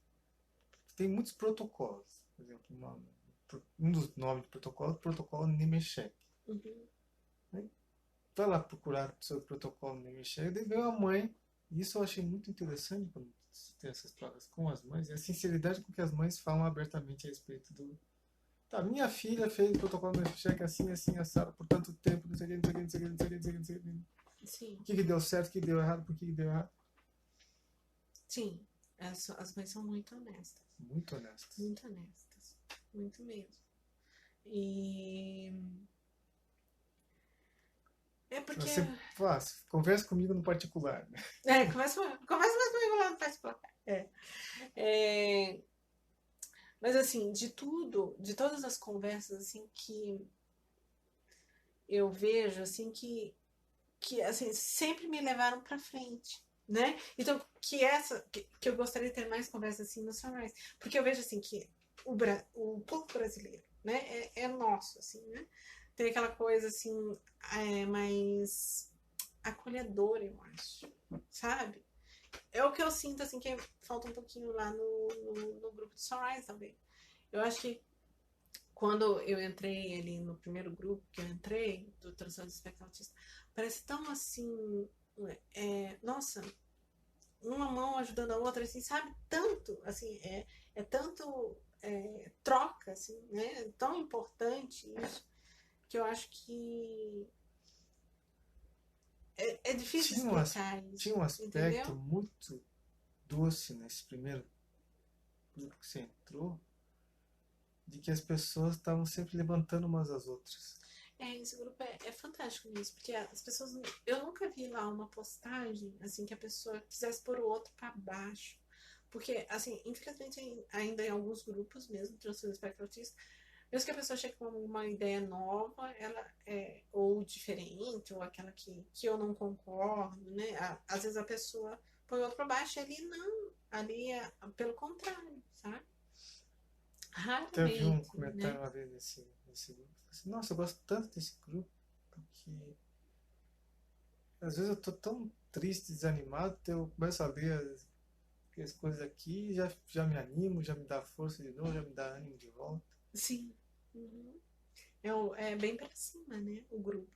tem muitos protocolos. Por exemplo, um dos nomes de protocolo é o protocolo Nemechek. Uhum. Vai lá procurar sobre o protocolo Nemechek, daí veio a mãe. E isso eu achei muito interessante quando ter essas trocas com as mães, e a sinceridade com que as mães falam abertamente a respeito do... Tá, minha filha fez o protocolo Nemechek assim, assim, assado, por tanto tempo, não sei o que, não sei o que, não sei o que, não sei o que, não sei o que. Sim. O que deu certo, o que deu errado, por que deu errado. Sim, as mães são muito honestas. Muito honestas. Muito honestas. Muito mesmo. E... porque... Você faz, conversa comigo no particular. Conversa mais comigo lá no particular. Mas assim, de todas as conversas assim que eu vejo assim que assim sempre me levaram para frente, né? Então que eu gostaria de ter mais conversas assim no Sunrise, porque eu vejo assim que o povo brasileiro né? É nosso, assim, né? Tem aquela coisa, assim, mais acolhedora, eu acho, sabe? É o que eu sinto, assim, que falta um pouquinho lá no grupo de Sunrise também. Eu acho que quando eu entrei ali no primeiro grupo que eu entrei, do Transtorno do Espectro Autista, parece tão assim, nossa, uma mão ajudando a outra, assim, sabe? Tanto, assim, é tanto troca, assim, né? É tão importante isso, que eu acho que é difícil Tinha um, explicar tinha isso, um aspecto entendeu? muito doce nesse primeiro grupo que você entrou, de que as pessoas estavam sempre levantando umas às outras. Esse grupo é fantástico nisso, porque as pessoas. Eu nunca vi lá uma postagem assim que a pessoa quisesse pôr o outro para baixo. Porque, assim, infelizmente, ainda em alguns grupos mesmo, transtorno espectro autista, mesmo que a pessoa chegue com uma ideia nova, ela ou diferente, ou aquela que eu não concordo, né? Às vezes a pessoa põe o outro para baixo, ali não. Ali é pelo contrário, sabe? Até eu vi um Raramente, comentário né? uma vez nesse grupo. Eu falei assim, nossa, eu gosto tanto desse grupo, porque às vezes eu tô tão triste, desanimado, que eu começo a ler as coisas aqui, já me animo, já me dá força de novo, já me dá ânimo de volta. Sim. Uhum. É bem para cima, né? O grupo.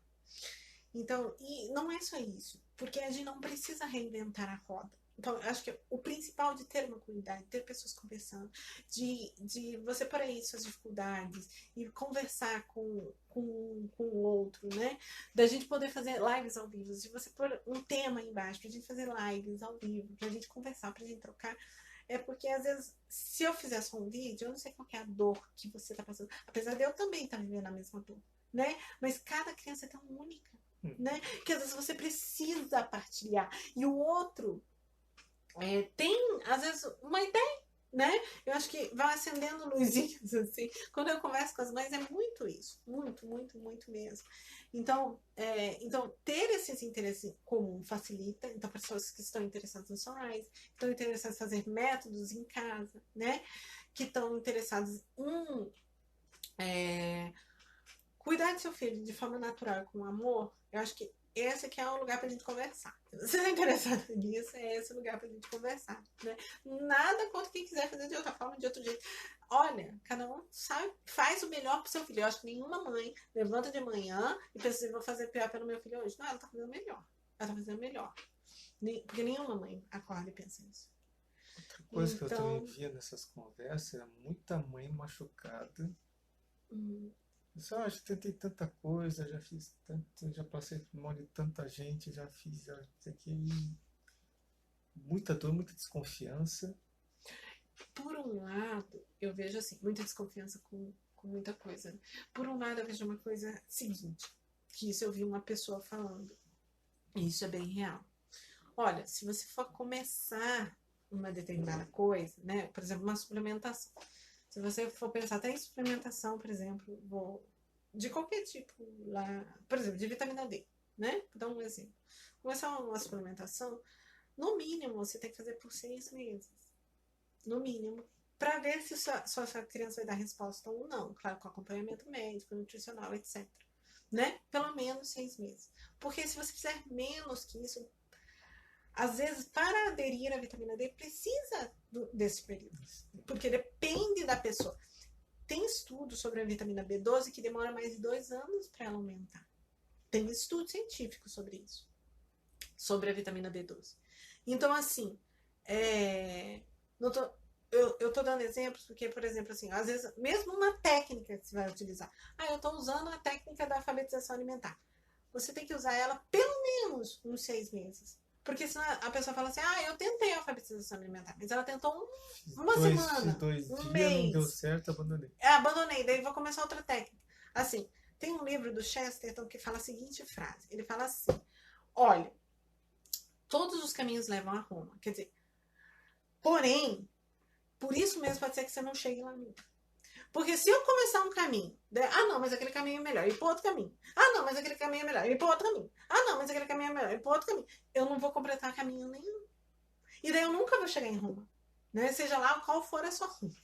Então, e não é só isso, porque a gente não precisa reinventar a roda. Então, eu acho que o principal de ter uma comunidade, ter pessoas conversando, de você pôr aí suas dificuldades e conversar com o outro, né? Da gente poder fazer lives ao vivo, de você pôr um tema aí embaixo, pra gente fazer lives ao vivo, pra gente conversar, pra gente trocar. É porque, às vezes, se eu fizer só um vídeo, eu não sei qual é a dor que você tá passando. Apesar de eu também estar vivendo a mesma dor, né? Mas cada criança é tão única, né? Que às vezes você precisa partilhar. E o outro tem, às vezes, uma ideia, né? Eu acho que vai acendendo luzinhas, assim. Quando eu converso com as mães, é muito isso. Muito, muito, muito mesmo. Então ter esses interesses em comum facilita. Então, pessoas que estão interessadas no Sunrise, estão interessadas em fazer métodos em casa, né? Que estão interessados em cuidar do seu filho de forma natural e com amor, eu acho que esse aqui é o lugar pra gente conversar. Se você está interessado nisso, é esse o lugar pra gente conversar, né? Nada contra quem quiser fazer de outra forma, de outro jeito. Olha, cada um sabe, faz o melhor pro seu filho. Eu acho que nenhuma mãe levanta de manhã e pensa assim, vou fazer pior pelo meu filho hoje. Não, ela tá fazendo melhor. Ela tá fazendo melhor. Porque nenhuma mãe acorda e pensa isso. Outra coisa que eu também Então, via nessas conversas era muita mãe machucada. Eu só acho que tentei tanta coisa, já fiz tanto, já passei por mão de tanta gente, já fiz isso aqui. Muita dor, muita desconfiança. por um lado, eu vejo assim, muita desconfiança com muita coisa. Por um lado, eu vejo uma coisa seguinte, que isso eu vi uma pessoa falando, e isso é bem real. Olha, se você for começar uma determinada coisa, né, por exemplo, uma suplementação, se você for pensar até em suplementação, por exemplo, de qualquer tipo lá, por exemplo, de vitamina D, né? Vou dar um exemplo. Começar uma suplementação, no mínimo você tem que fazer por 6 meses. No mínimo, para ver se sua criança vai dar resposta ou não. Claro, com acompanhamento médico, nutricional, etc. Né? Pelo menos 6 meses. Porque se você fizer menos que isso, às vezes, para aderir à vitamina D, precisa desse período. Porque depende da pessoa. Tem estudo sobre a vitamina B12 que demora mais de 2 anos para ela aumentar. Tem estudo científico sobre isso. Sobre a vitamina B12. Então, assim, eu tô dando exemplos porque, por exemplo, assim, às vezes, mesmo uma técnica que você vai utilizar. Eu tô usando a técnica da alfabetização alimentar. Você tem que usar ela pelo menos uns 6 meses. Porque senão a pessoa fala assim, eu tentei a alfabetização alimentar, mas ela tentou uma Fiz semana, 2 um dias, não deu mês. certo, abandonei. Abandonei, daí vou começar outra técnica. Assim, tem um livro do Chesterton que fala a seguinte frase. Ele fala assim, olha, todos os caminhos levam a Roma. Quer dizer, porém, por isso mesmo pode ser que você não chegue lá nunca. Porque se eu começar um caminho, não, mas aquele caminho é melhor, e ir para outro caminho. Não, mas aquele caminho é melhor, e ir para outro caminho. Não, mas aquele caminho é melhor, e ir para outro caminho. Eu não vou completar caminho nenhum. E daí eu nunca vou chegar em Roma. Né? Seja lá qual for a sua Roma.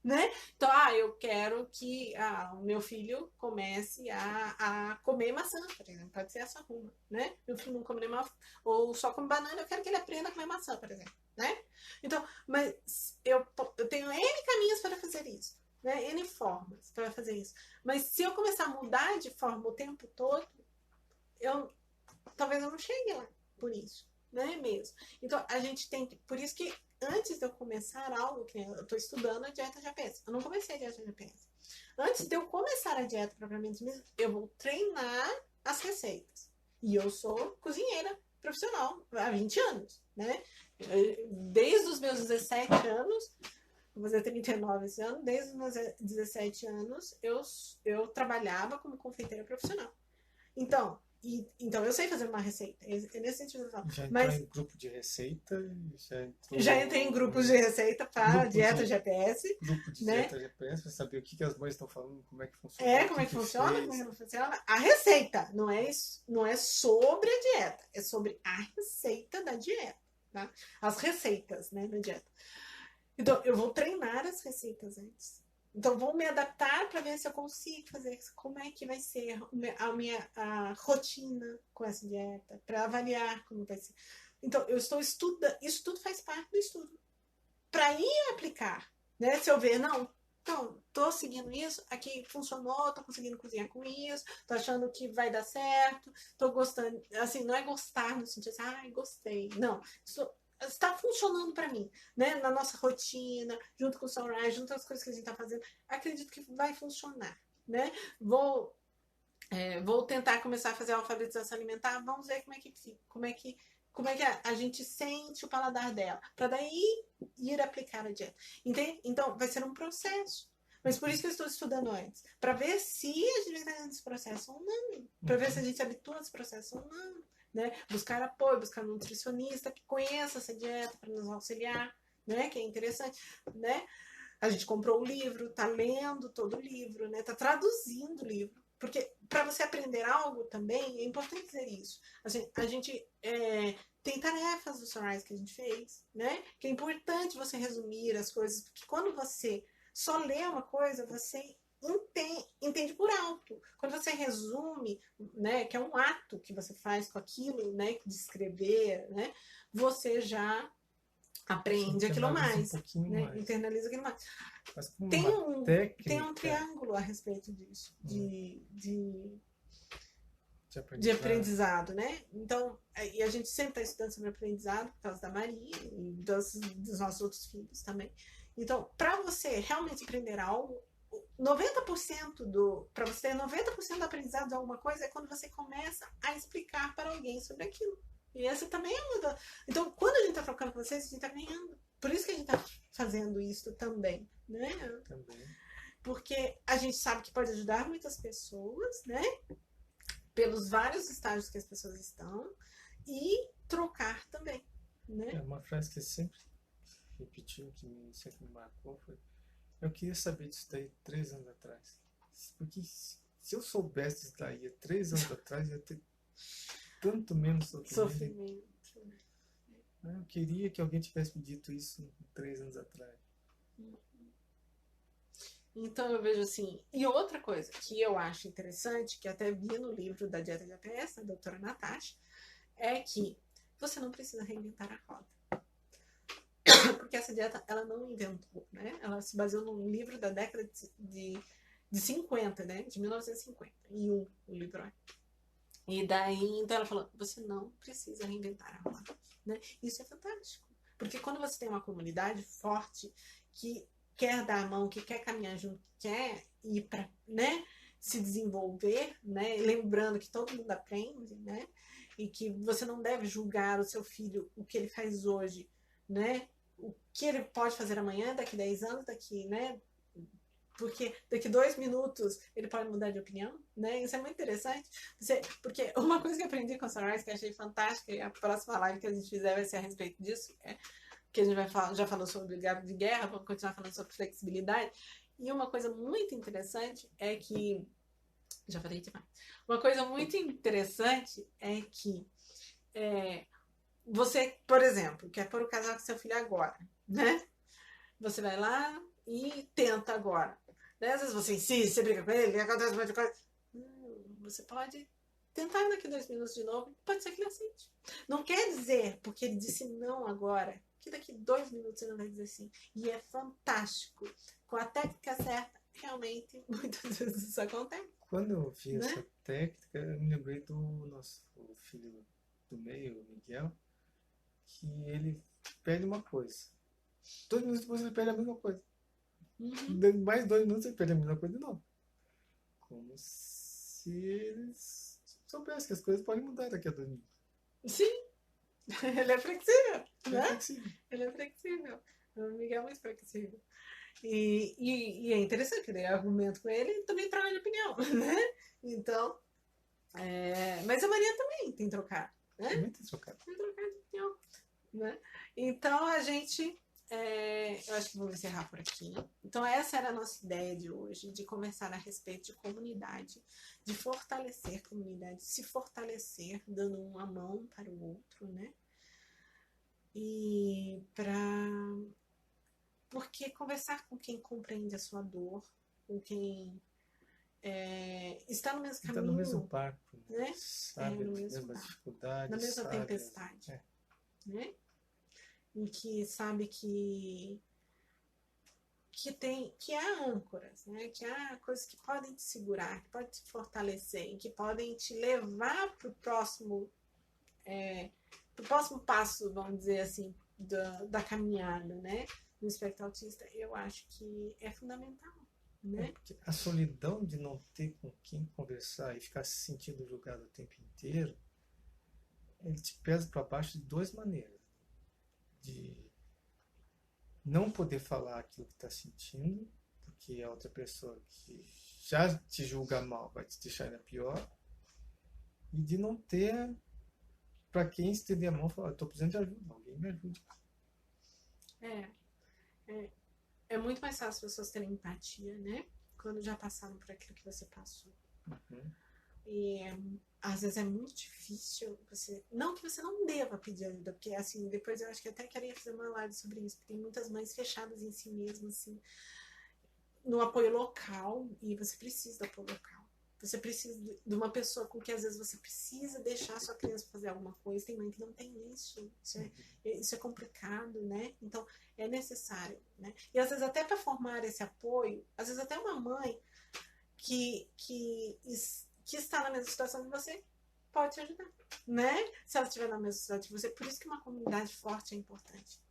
né? Então, eu quero que o meu filho comece a comer maçã, por exemplo. Pode ser essa ruma, né? Meu filho não come nem maçã, ou só come banana, eu quero que ele aprenda a comer maçã, por exemplo, né? Então, mas eu tenho N caminhos para fazer isso, né? N formas para fazer isso. Mas se eu começar a mudar de forma o tempo todo, talvez eu não chegue lá por isso, né, mesmo. Então, a gente tem que, por isso que antes de eu começar algo, que eu estou estudando a dieta GPS, eu não comecei a dieta GPS. Antes de eu começar a dieta propriamente mesmo, eu vou treinar as receitas. E eu sou cozinheira profissional há 20 anos, né? Desde os meus 17 anos, vou fazer 39 esse ano, desde os meus 17 anos, eu trabalhava como confeiteira profissional. Então eu sei fazer uma receita. É nesse sentido. Já entrou Mas em grupo de receita? já entrei em grupos de receita para dieta GPS. Grupo de né? dieta GPS, para saber o que as mães estão falando, como é que funciona. Como é que funciona, como é que não funciona. A receita não é sobre a dieta, é sobre a receita da dieta. Tá? As receitas, né, da dieta. Então, eu vou treinar as receitas antes. Então, vou me adaptar para ver se eu consigo fazer, como é que vai ser a minha rotina com essa dieta, para avaliar como vai ser. Então, eu estou estudando, isso tudo faz parte do estudo. Para ir aplicar, né? Se eu ver, não, então, tô seguindo isso, aqui funcionou, tô conseguindo cozinhar com isso, tô achando que vai dar certo, tô gostando, assim, não é gostar no sentido assim, gostei. Não, está funcionando para mim, né? Na nossa rotina, junto com o Sunrise, junto com as coisas que a gente está fazendo, acredito que vai funcionar, né? Vou tentar começar a fazer a alfabetização alimentar, vamos ver como é que a gente sente o paladar dela, para daí ir aplicar a dieta. Entende? Então, vai ser um processo. Mas por isso que eu estou estudando antes, para ver se a gente vai estar nesse processo ou não, para ver se a gente se habitua a esse processo ou não. Né? Buscar apoio, buscar um nutricionista que conheça essa dieta para nos auxiliar, né? Que é interessante, né? A gente comprou o livro, tá lendo todo o livro, né? Tá traduzindo o livro, porque para você aprender algo também é importante dizer isso. A gente tem tarefas do Sunrise que a gente fez, né? Que é importante você resumir as coisas, porque quando você só lê uma coisa, você entende por alto. Quando você resume, né, que é um ato que você faz com aquilo, né, de escrever, né, você já aprende aquilo mais, né, internaliza aquilo mais. Tem um triângulo a respeito disso, de aprendizado, né? Então, e a gente sempre está estudando sobre aprendizado por causa da Maria e dos nossos outros filhos também. Então, para você realmente aprender algo, 90% para você ter 90% do aprendizado de alguma coisa é quando você começa a explicar para alguém sobre aquilo. E essa também é uma. Então, quando a gente está trocando com vocês, a gente está ganhando. Por isso que a gente está fazendo isso também, né? Também. Porque a gente sabe que pode ajudar muitas pessoas, né? Pelos vários estágios que as pessoas estão, e trocar também, né? É uma frase que eu sempre repetiu, que sempre me marcou, foi: eu queria saber disso daí 3 anos atrás. Porque se eu soubesse disso daí há 3 anos atrás, ia ter tanto menos sofrimento. Eu queria que alguém tivesse me dito isso 3 anos atrás. Então eu vejo assim. E outra coisa que eu acho interessante, que até vi no livro da Dieta GPS, da doutora Natasha, é que você não precisa reinventar a roda. Porque essa dieta, ela não inventou, né? Ela se baseou num livro da década de 50, né? De 1951, o livro é. E daí, então ela falou, você não precisa reinventar a roda, né? Isso é fantástico. Porque quando você tem uma comunidade forte que quer dar a mão, que quer caminhar junto, que quer ir para, né, se desenvolver, né? Lembrando que todo mundo aprende, né? E que você não deve julgar o seu filho, o que ele faz hoje, né? O que ele pode fazer amanhã, daqui 10 anos, daqui, né? Porque daqui 2 minutos ele pode mudar de opinião, né? Isso é muito interessante. Porque uma coisa que eu aprendi com a Sunrise, que eu achei fantástica, e a próxima live que a gente fizer vai ser a respeito disso, que a gente vai falar, já falou sobre cabo de guerra, vamos continuar falando sobre flexibilidade. E uma coisa muito interessante é que... Já falei demais. Uma coisa muito interessante é que você, por exemplo, quer pôr o casal com seu filho agora, né? Você vai lá, e tenta agora. Né? Às vezes você insiste, você briga com ele, acontece um monte de coisa. Você pode tentar daqui 2 minutos de novo, pode ser que ele aceite. Não quer dizer, porque ele disse não agora, que daqui 2 minutos ele não vai dizer sim. E é fantástico. Com a técnica certa, realmente, muitas vezes isso acontece. Quando eu vi Né? essa técnica, eu me lembrei do nosso filho do meio, o Miguel, que ele pede uma coisa. 2 minutos depois ele pede a mesma coisa. Mais 2 minutos ele pede a mesma coisa de novo. Como se eles soubessem que as coisas podem mudar daqui a 2 minutos. Sim, ele é flexível, Ele é né? flexível. Ele é flexível. O Miguel é muito flexível. E é interessante, né? Eu argumento com ele e também troca de opinião, né? Então, mas a Maria também tem trocado, né? Também tem trocado. Tem trocado de opinião, né? Então, a gente... eu acho que vou encerrar por aqui. Então, essa era a nossa ideia de hoje, de conversar a respeito de comunidade, de fortalecer a comunidade, se fortalecer, dando uma mão para o outro, né? E porque conversar com quem compreende a sua dor, com quem está no mesmo caminho, está no mesmo barco, né? sabe no as mesmo mesmas barco, dificuldades, na mesma sabe, tempestade, né? Em que sabe que há âncoras, né? Que há coisas que podem te segurar, que podem te fortalecer, que podem te levar para o próximo passo, vamos dizer assim, da caminhada, né? No espectro autista, eu acho que é fundamental, né? Porque a solidão de não ter com quem conversar e ficar se sentindo julgado o tempo inteiro, ele te pesa para baixo de 2 maneiras. De não poder falar aquilo que está sentindo, porque a outra pessoa que já te julga mal vai te deixar ainda pior, e de não ter para quem estender a mão e falar, estou precisando de ajuda, alguém me ajude. É muito mais fácil as pessoas terem empatia, né? Quando já passaram por aquilo que você passou. Uhum. E às vezes é muito difícil não que você não deva pedir ajuda, porque assim, depois eu acho que até queria fazer uma live sobre isso, porque tem muitas mães fechadas em si mesmas, assim, no apoio local, e você precisa do apoio local. Você precisa de uma pessoa com que às vezes você precisa deixar a sua criança fazer alguma coisa. Tem mãe que não tem isso. Isso é complicado, né? Então, é necessário, né? E às vezes até para formar esse apoio, às vezes até uma mãe que está na mesma situação que você pode te ajudar, né? Se ela estiver na mesma cidade que você. Por isso que uma comunidade forte é importante,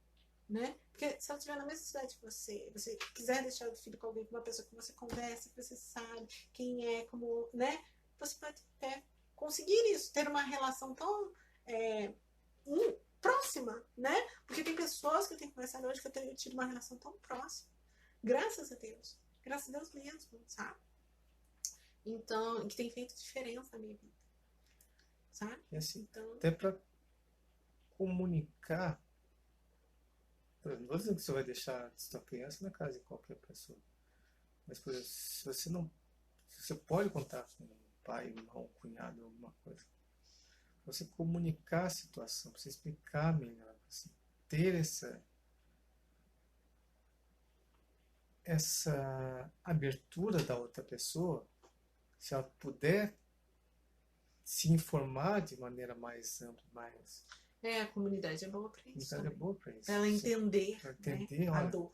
né? Porque se ela estiver na mesma cidade que você quiser deixar o filho com alguém, com uma pessoa que você conversa, que você sabe quem é, como, né? Você pode até conseguir isso, ter uma relação tão próxima, né? Porque tem pessoas que eu tenho conversado hoje que eu tenho tido uma relação tão próxima. Graças a Deus. Graças a Deus mesmo, sabe? Então, que tem feito diferença na minha vida. Sabe? E assim, então, até para comunicar. Não vou dizer que você vai deixar sua criança na casa de qualquer pessoa. Mas, por exemplo, se você não. Você pode contar com um pai, irmão, cunhado, alguma coisa. Você comunicar a situação, você explicar melhor, você ter essa abertura da outra pessoa, se ela puder se informar de maneira mais ampla, mais. A comunidade é boa para isso. A comunidade é boa para isso. Para ela entender, né, a dor.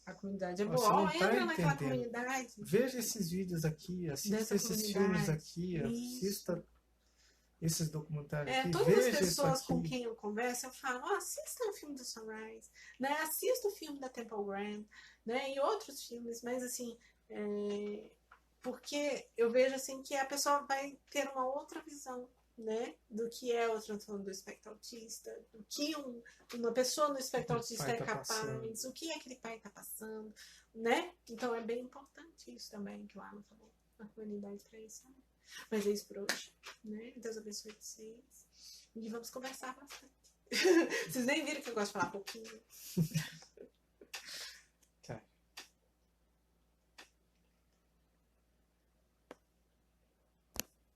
A comunidade é boa. Você não Entra tá naquela entendendo. comunidade. Veja esses vídeos aqui, assista esses filmes aqui, assista esses documentários aqui. Todas veja as pessoas isso com aqui. quem eu converso, eu falo, assista o filme do Sunrise, né? Assista o filme da Temple Grandin, né? E outros filmes, mas assim, porque eu vejo assim que a pessoa vai ter uma outra visão, né, do que é o transtorno do espectro autista, do que uma pessoa no espectro autista é capaz, o que aquele pai está passando, né? Então é bem importante isso também que o Alan falou, a comunidade para isso também. Mas é isso por hoje, né? Deus abençoe vocês e vamos conversar bastante. Vocês nem viram que eu gosto de falar pouquinho.